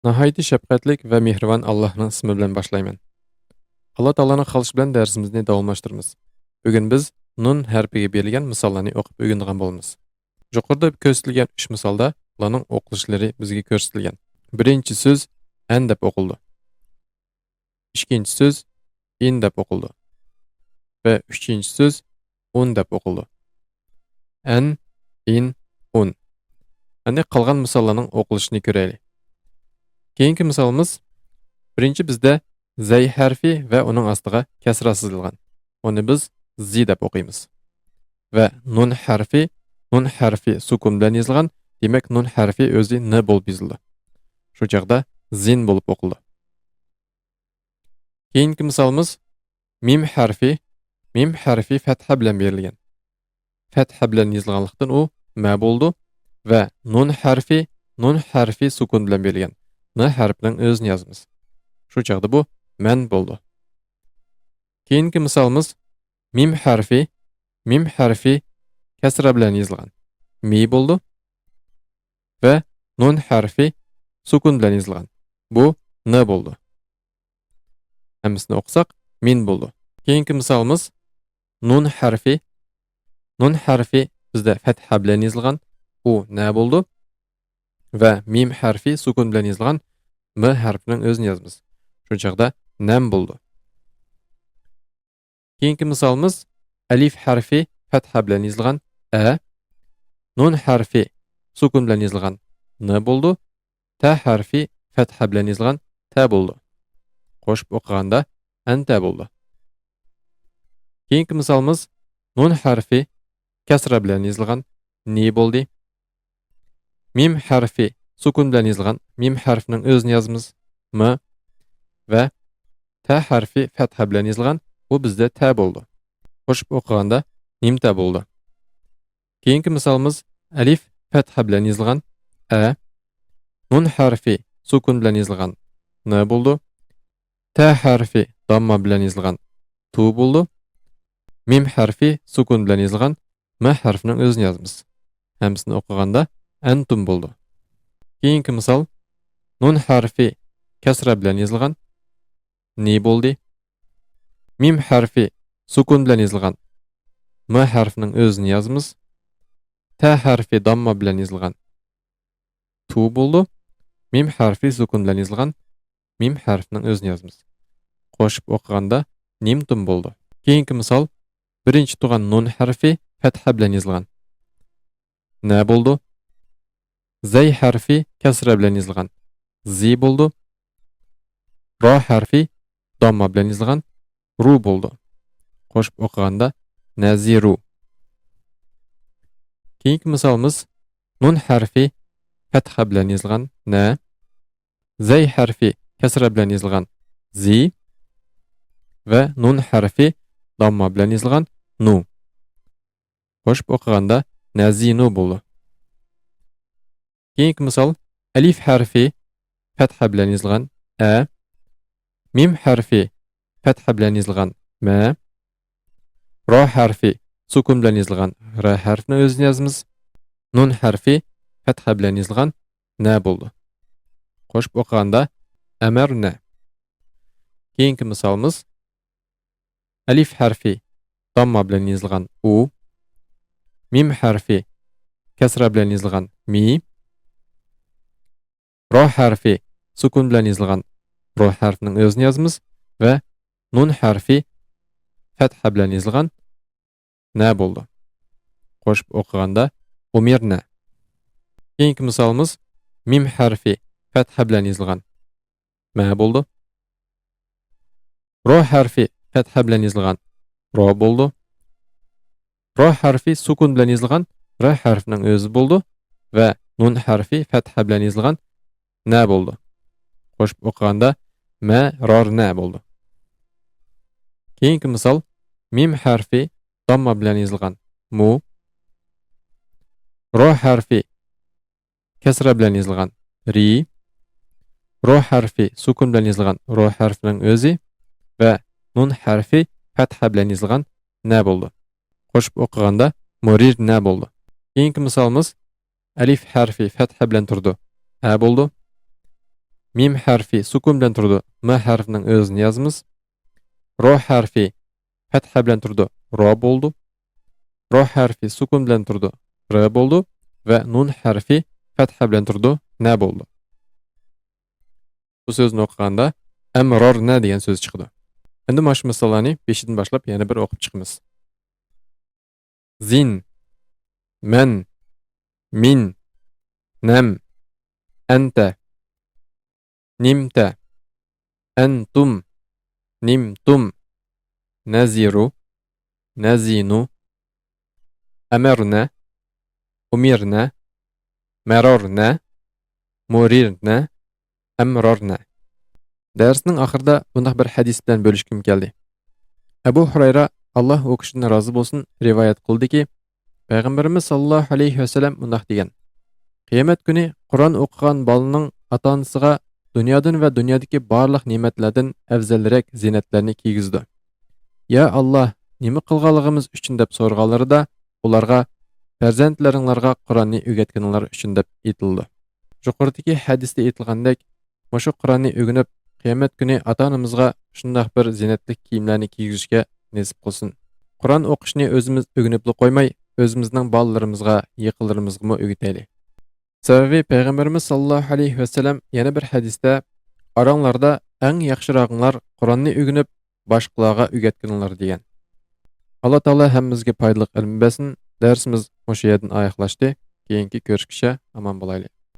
Nihoyatda shafqatlik va mehribon Allohning ismi bilan boshlayman. Alloh taolaning xohishi bilan darsimizni davomlashtiramiz. Bugun biz nun harfiga berilgan misollarni o'qib o'rganadigan bo'lamiz. Yuqorida ko'rsatilgan 3 misolda ularning o'qilishlari bizga ko'rsatilgan. Birinchi so'z an deb o'qildi. Ikkinchi so'z in deb o'qildi. Va uchinchi so'z un deb o'qildi. An, in, un. Endi qolgan misollarning o'qilishini ko'raylik. Keyingi misolimiz birinchi bizda zay harfi va uning ostiga kasra yozilgan. Uni biz zi deb o'qiymiz. Va nun harfi sukun bilan yozilgan. Demak, nun harfi o'zi n bo'lib yozildi. Shu chaqda zin bo'lib o'qildi. Keyingi misolimiz mim harfi fatha bilan berilgan. Fatha bilan yozilganlikdan u ma bo'ldi va nun harfi sukun bilan berilgan. N harfining o'zini yozamiz. Shu chaqda bu man bo'ldi. Keyingi misolimiz mim harfi kasra bilan yozilgan. Mi bo'ldi va nun harfi sukun bilan yozilgan. Bu n bo'ldi. Hammasini o'qisak min bo'ldi. Keyingi misolimiz nun harfi bizda fatha bilan yozilgan. U na bo'ldi va mim harfi sukun bilan yozilgan. M harfining o'zini yozamiz. Shu chaqda nam bo'ldi. Keyingi misolimiz alif harfi fatha bilan yozilgan. A. Nun harfi sukun bilan yozilgan. N bo'ldi. Ta harfi fatha bilan yozilgan. Ta bo'ldi. Qo'shib o'qiganda anta bo'ldi. Keyingi misolimiz nun harfi kasra bilan yozilgan. Ni bo'ldi. Mim harfi sukun bilan yozilgan. Mim harfining o'zini yozamiz. M va ta harfi fatha bilan yozilgan. Bu bizda ta bo'ldi. Qo'shib o'qiganda nimta bo'ldi. Keyingi misolimiz alif fatha bilan yozilgan. A. Nun harfi sukun bilan yozilgan. N bo'ldi. Ta harfi damma bilan yozilgan. Tu bo'ldi. Mim harfi sukun bilan yozilgan. M harfining o'zini yozamiz. Hammasini o'qiganda antum bo'ldi. Keyingi misol nun harfi kasra bilan yozilgan. Ni bo'ldi. Mim harfi sukun bilan yozilgan. M harfining o'zini yozamiz. Ta harfi damma bilan yozilgan. Tu bo'ldi. Mim harfi sukun bilan yozilgan. Mim harfining o'zini yozamiz. Qo'shib o'qiganda nimtum bo'ldi. Keyingi misol birinchi tug'an nun harfi fatha bilan yozilgan. Na bo'ldi. Zay harfi kasra bilan yozilgan. Zi bo'ldi. Ro harfi damma bilan yozilgan. Ru bo'ldi. Qo'shib o'qiganda naziru. Keyingi misolimiz nun harfi fatha bilan yozilgan. Na. Zay harfi kasra bilan yozilgan. Zi va nun harfi damma bilan yozilgan. Nu. Qo'shib o'qiganda nazinu bo'ldi. Keyingi misol alif harfi fatha bilan yozilgan. A. Mim harfi fatha bilan yozilgan. Ma. Ro harfi sukun bilan yozilgan. Ra harfini o'zini yozamiz. Nun harfi fatha bilan yozilgan. Na bo'ldi. Qo'shib o'qiganda amarna. Keyingi misolimiz alif harfi damma bilan yozilgan. U. Mim harfi kasra bilan yozilgan. Mi. Ro harfi sukun bilan yozilgan. Ro harfining o'zini yozamiz va nun harfi fatha bilan yozilgan. Na bo'ldi. Qo'shib o'qiganda umirna. Keyingi misolimiz mim harfi fatha bilan yozilgan. Ma bo'ldi. Ro harfi fatha bilan yozilgan. Ro bo'ldi. Ro harfi sukun bilan yozilgan. Ra harfining o'zi bo'ldi va nun harfi fatha bilan yozilgan. Na bo'ldi. Qo'shib o'qiganda ma rorna bo'ldi. Keyingi misol mim harfi damma bilan yozilgan. Mu. Ro harfi kasra bilan yozilgan. Ri. Ro harfi sukun bilan yozilgan. Ro harfining o'zi va nun harfi fatha bilan yozilgan. Na bo'ldi. Qo'shib o'qiganda murir na bo'ldi. Keyingi misolimiz alif harfi fatha bilan turdi. A bo'ldi. Mim harfi sukun bilan turdi. M harfining o'zini yozamiz. Ro harfi fatha bilan turdi. Ro bo'ldi. Ro harfi sukun bilan turdi. R bo'ldi va nun harfi fatha bilan turdi. Na bo'ldi. Bu so'zni o'qiganda amrorna degan so'z chiqdi. Endi mana shu misollarni 5dan boshlab yana bir o'qib chiqamiz. Zin, man, min, nam, anta, nimta, antum, nimtum, naziru, nazinu, amarna, umirna, marorna, murirna, amrorna. Darsning oxirida bunday bir hadis bilan bo'lishkim keldi. Abu Hurayra Alloh u kishidan rozi bo'lsin rivoyat qildiki, Payg'ambarimiz sallallohu alayhi vasallam bunday degan: Qiyomat kuni Qur'on o'qigan bolaning ota-onasiga dunyodan va dunyodagi barliq ne'matlardan afzalroq zinatlarni kiygizdi. Ya Alloh, nima qilganligimiz uchun deb so'rganlarida ularga farzandlaringlarga Qur'onni o'rgatganinglar uchun deb aytildi. Yuqoridagi hadisda aytilgandek, Mushu Qur'onni o'rganib, qiyomat kuni ota-onamizga shunday bir zinatli kiyimlarni kiygizishga nasib qilsin. Qur'on o'qishni o'zimiz o'rganib qo'ymay, o'zimizning bolalarimizga, yaqinlarimizga o'rgataylik. Sababi Payg'ambarimiz sallallohu alayhi vasallam yana bir hadisda oranglarda eng yaxshirog'inglar Qur'onni o'rganib, boshqalarga o'rgatganlar degan. Alloh taolo hammamizga foydali ilm bersin. Darsimiz o'sha yerdan oyoqlashdi. Keyingi ko'rishguncha omon bo'laylik.